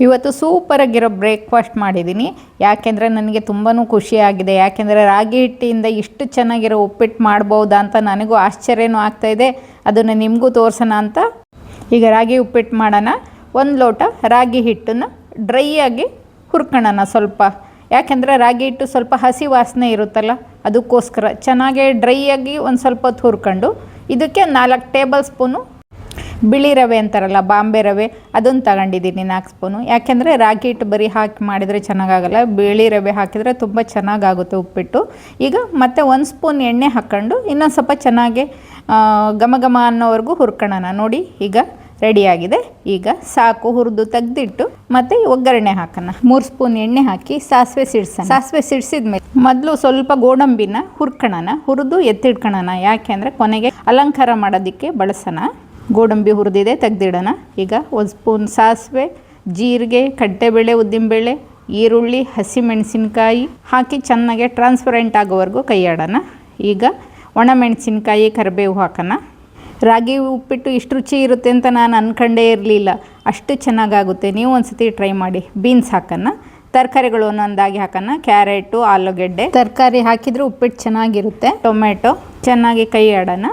ಇವತ್ತು ಸೂಪರಾಗಿರೋ ಬ್ರೇಕ್ಫಾಸ್ಟ್ ಮಾಡಿದ್ದೀನಿ. ಯಾಕೆಂದರೆ ನನಗೆ ತುಂಬಾ ಖುಷಿಯಾಗಿದೆ. ಯಾಕೆಂದರೆ ರಾಗಿ ಹಿಟ್ಟಿಂದ ಇಷ್ಟು ಚೆನ್ನಾಗಿರೋ ಉಪ್ಪಿಟ್ಟು ಮಾಡ್ಬೋದಾ ಅಂತ ನನಗೂ ಆಶ್ಚರ್ಯನೂ ಆಗ್ತಾಯಿದೆ. ಅದನ್ನು ನಿಮಗೂ ತೋರಿಸೋಣ ಅಂತ ಈಗ ರಾಗಿ ಉಪ್ಪಿಟ್ಟು ಮಾಡೋಣ. 1 ಲೋಟ ರಾಗಿ ಹಿಟ್ಟನ್ನು ಡ್ರೈ ಆಗಿ ಹುರ್ಕೊಳ್ಳೋಣ ಸ್ವಲ್ಪ. ಯಾಕೆಂದರೆ ರಾಗಿ ಹಿಟ್ಟು ಸ್ವಲ್ಪ ಹಸಿ ವಾಸನೆ ಇರುತ್ತಲ್ಲ, ಅದಕ್ಕೋಸ್ಕರ ಚೆನ್ನಾಗಿ ಡ್ರೈ ಆಗಿ ಒಂದು ಸ್ವಲ್ಪ ಹೊತ್ತು ಹುರ್ಕೊಂಡು ಇದಕ್ಕೆ 4 ಟೇಬಲ್ ಸ್ಪೂನು ಬಿಳಿ ರವೆ ಅಂತಾರಲ್ಲ, ಬಾಂಬೆ ರವೆ, ಅದನ್ನು ತಗೊಂಡಿದ್ದೀನಿ 4 ಸ್ಪೂನು. ಯಾಕೆಂದರೆ ರಾಗಿ ಹಿಟ್ಟು ಬರೀ ಹಾಕಿ ಮಾಡಿದರೆ ಚೆನ್ನಾಗಾಗಲ್ಲ, ಬಿಳಿ ರವೆ ಹಾಕಿದರೆ ತುಂಬ ಚೆನ್ನಾಗಾಗುತ್ತೆ ಉಪ್ಪಿಟ್ಟು. ಈಗ ಮತ್ತೆ 1 ಸ್ಪೂನ್ ಎಣ್ಣೆ ಹಾಕ್ಕೊಂಡು ಇನ್ನೊಂದು ಸ್ವಲ್ಪ ಚೆನ್ನಾಗಿ ಘಮ ಘಮ ಅನ್ನೋವರೆಗೂ ಹುರ್ಕೊಳ್ಳೋಣ. ನೋಡಿ ಈಗ ರೆಡಿಯಾಗಿದೆ. ಈಗ ಸಾಕು, ಹುರಿದು ತೆಗೆದಿಟ್ಟು ಮತ್ತೆ ಒಗ್ಗರಣೆ ಹಾಕೋಣ. 3 ಸ್ಪೂನ್ ಎಣ್ಣೆ ಹಾಕಿ ಸಾಸಿವೆ ಸಿಡ್ಸೋಣ. ಸಾಸಿವೆ ಸಿಡಿಸಿದ್ಮೇಲೆ ಮೊದಲು ಸ್ವಲ್ಪ ಗೋಡಂಬಿನ ಹುರ್ಕೊಳ್ಳೋಣ, ಹುರಿದು ಎತ್ತಿಡ್ಕೊಳ್ಳೋಣ. ಯಾಕೆಂದರೆ ಕೊನೆಗೆ ಅಲಂಕಾರ ಮಾಡೋದಕ್ಕೆ ಬಳಸೋಣ. ಗೋಡಂಬಿ ಹುರಿದಿದೆ, ತೆಗೆದಿಡೋಣ. ಈಗ 1 ಸ್ಪೂನ್ ಸಾಸಿವೆ, ಜೀರಿಗೆ, ಕಡಲೆಬೇಳೆ, ಉದ್ದಿನಬೇಳೆ, ಈರುಳ್ಳಿ, ಹಸಿಮೆಣಸಿನ್ಕಾಯಿ ಹಾಕಿ ಚೆನ್ನಾಗಿ ಟ್ರಾನ್ಸ್ಪರೆಂಟ್ ಆಗೋವರೆಗೂ ಕೈಯಾಡೋಣ. ಈಗ ಒಣಮೆಣಸಿನ್ಕಾಯಿ, ಕರಿಬೇವು ಹಾಕೋಣ. ರಾಗಿ ಉಪ್ಪಿಟ್ಟು ಇಷ್ಟು ರುಚಿ ಇರುತ್ತೆ ಅಂತ ನಾನು ಅಂದ್ಕೊಂಡೇ ಇರಲಿಲ್ಲ, ಅಷ್ಟು ಚೆನ್ನಾಗಾಗುತ್ತೆ. ನೀವು ಒಂದ್ಸತಿ ಟ್ರೈ ಮಾಡಿ. ಬೀನ್ಸ್ ಹಾಕೋಣ. ತರಕಾರಿಗಳು ಒಂದೊಂದಾಗಿ ಹಾಕೋಣ. ಕ್ಯಾರೆಟು, ಆಲೂಗೆಡ್ಡೆ ತರಕಾರಿ ಹಾಕಿದರೆ ಉಪ್ಪಿಟ್ಟು ಚೆನ್ನಾಗಿರುತ್ತೆ. ಟೊಮೆಟೊ ಚೆನ್ನಾಗಿ ಕೈ ಆಡೋಣ.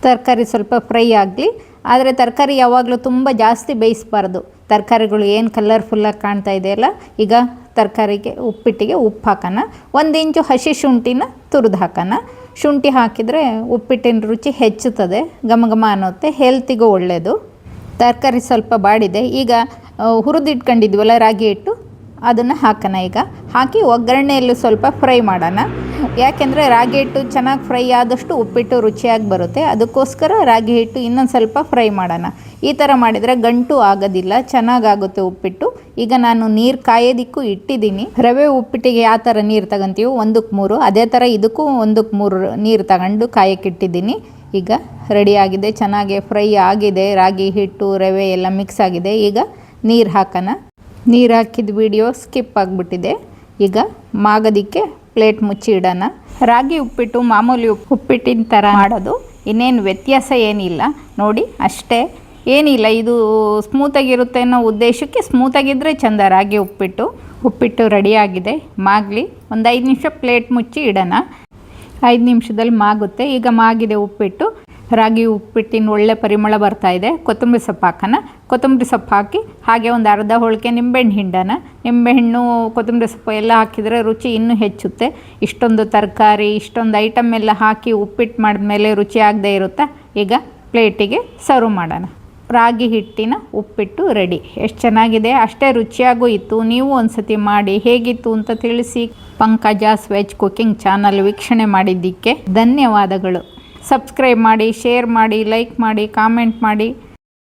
ತರಕಾರಿ ಸ್ವಲ್ಪ ಫ್ರೈ ಆಗಲಿ. ಆದರೆ ತರಕಾರಿ ಯಾವಾಗಲೂ ತುಂಬ ಜಾಸ್ತಿ ಬೇಯಿಸಬಾರ್ದು. ತರಕಾರಿಗಳು ಏನು ಕಲರ್ಫುಲ್ಲಾಗಿ ಕಾಣ್ತಾ ಇದೆಯಲ್ಲ, ಈಗ ತರಕಾರಿಗೆ ಉಪ್ಪಿಟ್ಟಿಗೆ ಉಪ್ಪು ಹಾಕೋಣ. 1 ಇಂಚು ಹಸಿ ಶುಂಠಿನ ತುರಿದು ಹಾಕೋಣ. ಶುಂಠಿ ಹಾಕಿದರೆ ಉಪ್ಪಿಟ್ಟಿನ ರುಚಿ ಹೆಚ್ಚುತ್ತದೆ, ಘಮ ಘಮ ಅನ್ನುತ್ತೆ, ಹೆಲ್ತಿಗೂ ಒಳ್ಳೆಯದು. ತರಕಾರಿ ಸ್ವಲ್ಪ ಬಾಡಿದೆ. ಈಗ ಹುರಿದಿಟ್ಕೊಂಡಿದ್ವಲ್ಲ ರಾಗಿ ಹಿಟ್ಟು, ಅದನ್ನು ಹಾಕೋಣ. ಈಗ ಹಾಕಿ ಒಗ್ಗರಣೆಯಲ್ಲೂ ಸ್ವಲ್ಪ ಫ್ರೈ ಮಾಡೋಣ. ಯಾಕೆಂದರೆ ರಾಗಿ ಹಿಟ್ಟು ಚೆನ್ನಾಗಿ ಫ್ರೈ ಆದಷ್ಟು ಉಪ್ಪಿಟ್ಟು ರುಚಿಯಾಗಿ ಬರುತ್ತೆ. ಅದಕ್ಕೋಸ್ಕರ ರಾಗಿ ಹಿಟ್ಟು ಇನ್ನೊಂದು ಸ್ವಲ್ಪ ಫ್ರೈ ಮಾಡೋಣ. ಈ ಥರ ಮಾಡಿದರೆ ಗಂಟು ಆಗೋದಿಲ್ಲ, ಚೆನ್ನಾಗಾಗುತ್ತೆ ಉಪ್ಪಿಟ್ಟು. ಈಗ ನಾನು ನೀರು ಕಾಯೋದಕ್ಕೂ ಇಟ್ಟಿದ್ದೀನಿ. ರವೆ ಉಪ್ಪಿಟ್ಟಿಗೆ ಯಾವ ಥರ ನೀರು ತಗೊಂತೀವೋ 1ಕ್ಕೆ 3, ಅದೇ ಥರ ಇದಕ್ಕೂ 1ಕ್ಕೆ 3 ನೀರು ತಗೊಂಡು ಕಾಯಕ್ಕಿಟ್ಟಿದ್ದೀನಿ. ಈಗ ರೆಡಿಯಾಗಿದೆ, ಚೆನ್ನಾಗಿ ಫ್ರೈ ಆಗಿದೆ. ರಾಗಿ ಹಿಟ್ಟು, ರವೆ ಎಲ್ಲ ಮಿಕ್ಸ್ ಆಗಿದೆ. ಈಗ ನೀರು ಹಾಕೋಣ. ನೀರು ಹಾಕಿದ ವಿಡಿಯೋ ಸ್ಕಿಪ್ ಆಗಿಬಿಟ್ಟಿದೆ. ಈಗ ಮಾಗೋದಕ್ಕೆ ಪ್ಲೇಟ್ ಮುಚ್ಚಿ ಇಡೋಣ. ರಾಗಿ ಉಪ್ಪಿಟ್ಟು ಮಾಮೂಲಿ ಉಪ್ಪಿಟ್ಟಿನ ಥರ ಮಾಡೋದು, ಇನ್ನೇನು ವ್ಯತ್ಯಾಸ ಏನಿಲ್ಲ ನೋಡಿ, ಅಷ್ಟೇ, ಏನಿಲ್ಲ. ಇದು ಸ್ಮೂತಾಗಿರುತ್ತೆ ಅನ್ನೋ ಉದ್ದೇಶಕ್ಕೆ, ಸ್ಮೂತಾಗಿದ್ದರೆ ಚೆಂದ ರಾಗಿ ಉಪ್ಪಿಟ್ಟು ರೆಡಿಯಾಗಿದೆ. ಮಾಗಲಿ. ಒಂದು 5 ನಿಮಿಷ ಪ್ಲೇಟ್ ಮುಚ್ಚಿ ಇಡೋಣ. 5 ನಿಮಿಷದಲ್ಲಿ ಮಾಗುತ್ತೆ. ಈಗ ಮಾಗಿದೆ ಉಪ್ಪಿಟ್ಟು. ರಾಗಿ ಉಪ್ಪಿಟ್ಟಿನ ಒಳ್ಳೆ ಪರಿಮಳ ಬರ್ತಾ ಇದೆ. ಕೊತ್ತಂಬರಿ ಸೊಪ್ಪು ಹಾಕೋಣ. ಕೊತ್ತಂಬರಿ ಸೊಪ್ಪು ಹಾಕಿ ಹಾಗೆ ಒಂದು ಅರ್ಧ ಹೋಳಿಗೆ ನಿಂಬೆಹಣ್ಣು ಹಿಂಡೋಣ. ನಿಂಬೆಹಣ್ಣು, ಕೊತ್ತಂಬರಿ ಸೊಪ್ಪು ಎಲ್ಲ ಹಾಕಿದರೆ ರುಚಿ ಇನ್ನೂ ಹೆಚ್ಚುತ್ತೆ. ಇಷ್ಟೊಂದು ತರಕಾರಿ, ಇಷ್ಟೊಂದು ಐಟಮ್ ಎಲ್ಲ ಹಾಕಿ ಉಪ್ಪಿಟ್ಟು ಮಾಡಿದ್ಮೇಲೆ ರುಚಿ ಆಗದೆ ಇರುತ್ತಾ. ಈಗ ಪ್ಲೇಟಿಗೆ ಸರ್ವ್ ಮಾಡೋಣ. ರಾಗಿ ಹಿಟ್ಟಿನ ಉಪ್ಪಿಟ್ಟು ರೆಡಿ. ಎಷ್ಟು ಚೆನ್ನಾಗಿದೆ, ಅಷ್ಟೇ ರುಚಿಯಾಗೂ ಇತ್ತು. ನೀವು ಒಂದ್ಸತಿ ಮಾಡಿ ಹೇಗಿತ್ತು ಅಂತ ತಿಳಿಸಿ. ಪಂಕಜಾಸ್ ವೆಜ್ ಕುಕಿಂಗ್ ಚಾನಲ್ ವೀಕ್ಷಣೆ ಮಾಡಿದ್ದಕ್ಕೆ ಧನ್ಯವಾದಗಳು. ಸಬ್ಸ್ಕ್ರೈಬ್ ಮಾಡಿ, ಶೇರ್ ಮಾಡಿ, ಲೈಕ್ ಮಾಡಿ, ಕಾಮೆಂಟ್ ಮಾಡಿ.